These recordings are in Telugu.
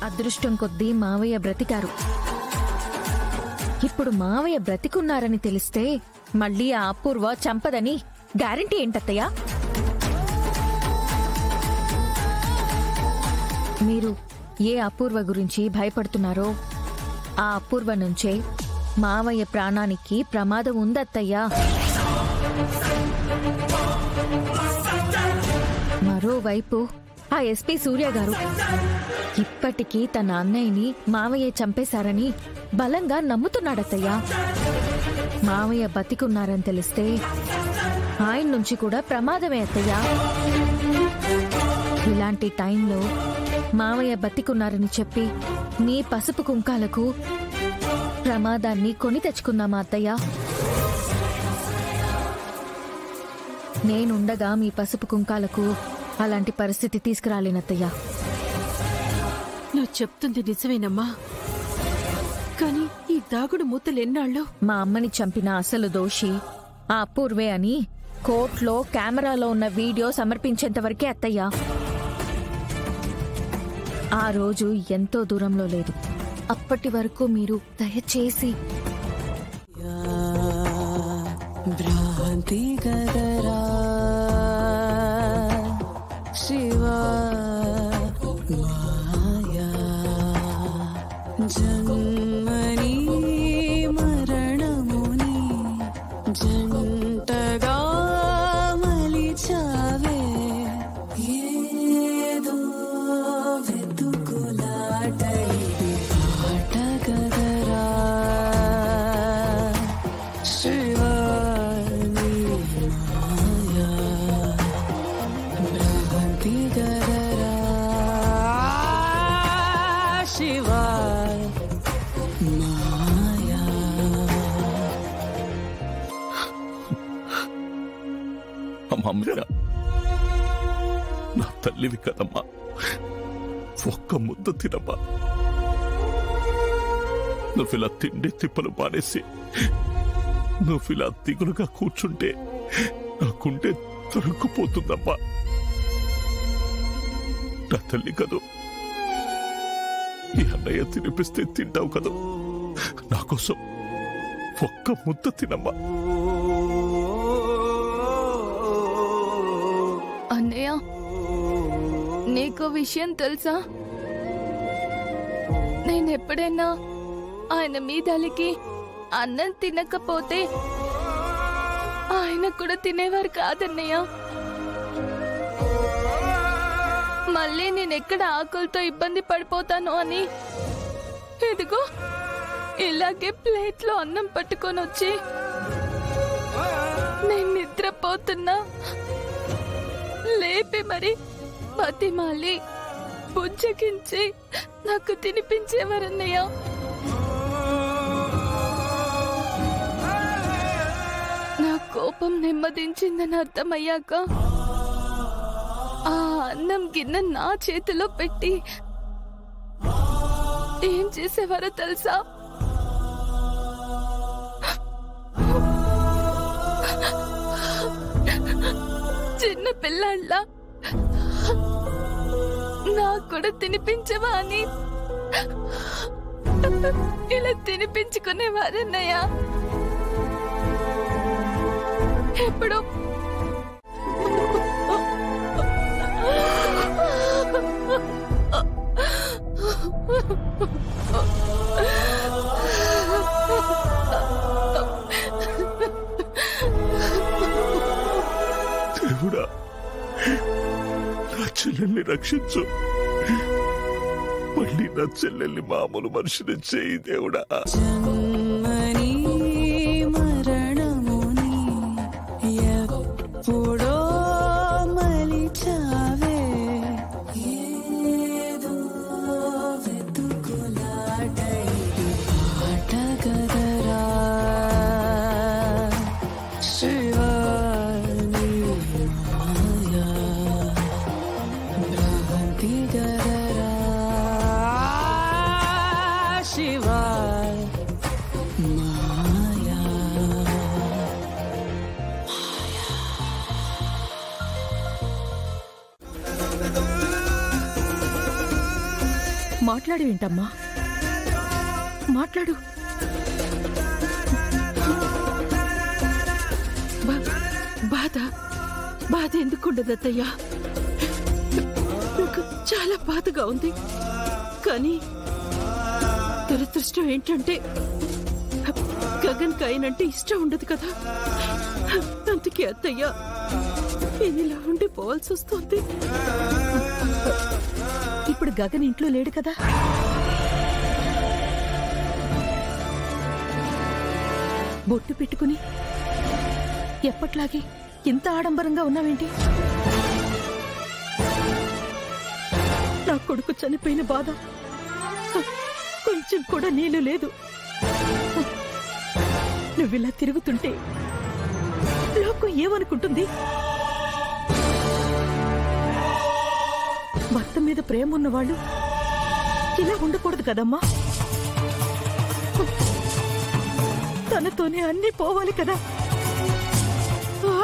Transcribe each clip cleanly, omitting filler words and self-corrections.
అదృష్టం కొద్దీ మావయ్య బ్రతికారు. ఇప్పుడు మావయ్య బ్రతికున్నారని తెలిస్తే మళ్ళీ ఆ అపూర్వ చంపదని గ్యారంటీ ఏంటత్తయ్యా? మీరు ఏ అపూర్వ గురించి భయపడుతున్నారో ఆ అపూర్వ నుంచే మావయ్య ప్రాణానికి ప్రమాదం ఉందత్తయ్యా. మరోవైపు ఆ ఎస్పీ సూర్య గారు ఇప్పటికీ తన అన్నయ్యని మావయ్య చంపేశారని బలంగా నమ్ముతున్నాడత్తయ్యా. మావయ్య బతికున్నారని తెలిస్తే ఆయన నుంచి కూడా ప్రమాదమే అత్తయ్యా. ఇలాంటి టైంలో మావయ్య బతికున్నారని చెప్పి మీ పసుపు కుంకాలకు ప్రమాదాన్ని కొని తెచ్చుకుందామా అత్తయ్యా? నేనుండగా మీ పసుపు కుంకాలకు అలాంటి పరిస్థితి తీసుకురాలేనత్తయ్యా. నువ్వు చెప్తుంది నిజమేనమ్మా, కానీ ఈ దాగుడు మూతలెన్నాళ్ళు? మా అమ్మని చంపిన అసలు దోషి ఆ అపూర్వే అని కోర్టులో కెమెరాలో ఉన్న వీడియో సమర్పించేంత వరకే అత్తయ్యా. ఆ రోజు ఎంతో దూరంలో లేదు. అప్పటి వరకు మీరు దయచేసి భ్రాంతి గదరా శివా మాయా జన్మని మరణముని జంటగా మలిచావే ఏదో వెతుకులాటైది పాట గదరా శివా నీ మాయా భ్రాంతి గదరా శివా మాయా. అమ్మమ్మ, నా తల్లివి కదమ్మా, ఒక్క ముద్ద తినమ్మా. నువ్విలా తిండి తిప్పలు పాడేసి నువ్విలా దిగులుగా కూర్చుంటే నాకుంటే తరుక్కుపోతుందమ్మా. నా తల్లి కదూ, ఈ అన్నయ్య తినిపిస్తే తింటావు కదూ, నా కోసం ఒక్క ముద్ద తినమ్మా. అన్నయ్య, నీకో విషయం తెలుసా? నేనెప్పుడైనా ఆయన మీదలికి అన్నం తినకపోతే ఆయన కూడా తినేవారు కాదన్నయ్య. మళ్ళీ నేనెక్కడ ఆకలితో ఇబ్బంది పడిపోతాను అని ఇదిగో ఇలాగే ప్లేట్లో అన్నం పట్టుకొని వచ్చి నేను నిద్రపోతున్నా లేపి మరి బతిమాలి బుజ్జగించి నాకు తినిపించేవారన్నయ్య. నా కోపం నెమ్మదించిందని అర్థమయ్యాక ఆ అన్నం గిన్నె నా చేతిలో పెట్టి ఏం చేసేవారో తెలుసా? చిన్న పిల్లాళ్ళ నాకు కూడా తినిపించవా అని ఇలా తినిపించుకునేవారన్నయ్య. ఎప్పుడు దేవుడా, నా చెల్లెల్ని రక్షించు. మళ్ళీ నా చెల్లెల్ని మామూలు మనిషిని చేయి దేవుడా. జన్మని మరణముని ఎప్పుడో మలిచావే ఏదో వెతుకులాటైది పాట గదరా శివా నీ మాయా భ్రాంతి గదరా శివా మాట్లాడేంటమ్మా? మాట్లాడు. బాధ ఎందుకుండదు అత్తయ్యా? నాకు చాలా బాధగా ఉంది. కానీ దురదృష్టం ఏంటంటే గగన్ కాయనంటే ఇష్టం ఉండదు కదా. అందుకే అత్తయ్య నేను ఇలా ఉండిపోవాల్సి వస్తుంది. ఇప్పుడు గగన్ ఇంట్లో లేడు కదా. బొట్టు పెట్టుకుని ఎప్పట్లాగే ఇంత ఆడంబరంగా ఉన్నావేంటి? నా కొడుకు చనిపోయిన బాధ కొంచెం కూడా నీళ్ళు లేదు. నువ్విలా తిరుగుతుంటే లోకం ఏమనుకుంటుంది? భర్త మీద ప్రేమ ఉన్నవాళ్ళు ఇలా ఉండకూడదు కదమ్మా. తనతోనే అన్ని పోవాలి కదా.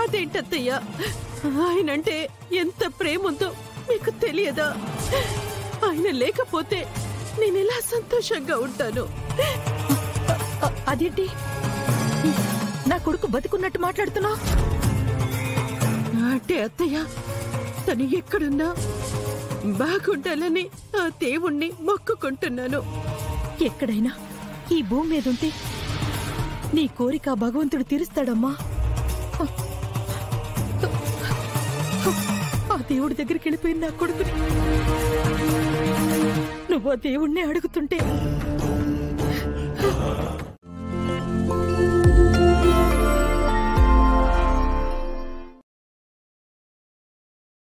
అదేంటత్తయ్యా, ఆయనంటే ఎంత ప్రేమ ఉందో మీకు తెలియదా? ఆయన లేకపోతే నేను ఎలా సంతోషంగా ఉంటాను. అదేంటి నా కొడుకు బతికున్నట్టు మాట్లాడుతున్నా? అంటే అత్తయ్య, తను ఎక్కడున్నా బాగుండాలని ఆ దేవుణ్ణి మొక్కుకుంటున్నాను. ఎక్కడైనా ఈ భూమి మీద ఉంటే నీ కోరిక భగవంతుడు తీరుస్తాడమ్మా. ఆ దేవుడి దగ్గరికి వెళ్ళిపోయింది నా కొడుకుని. నువ్వు ఆ దేవుణ్ణి అడుగుతుంటే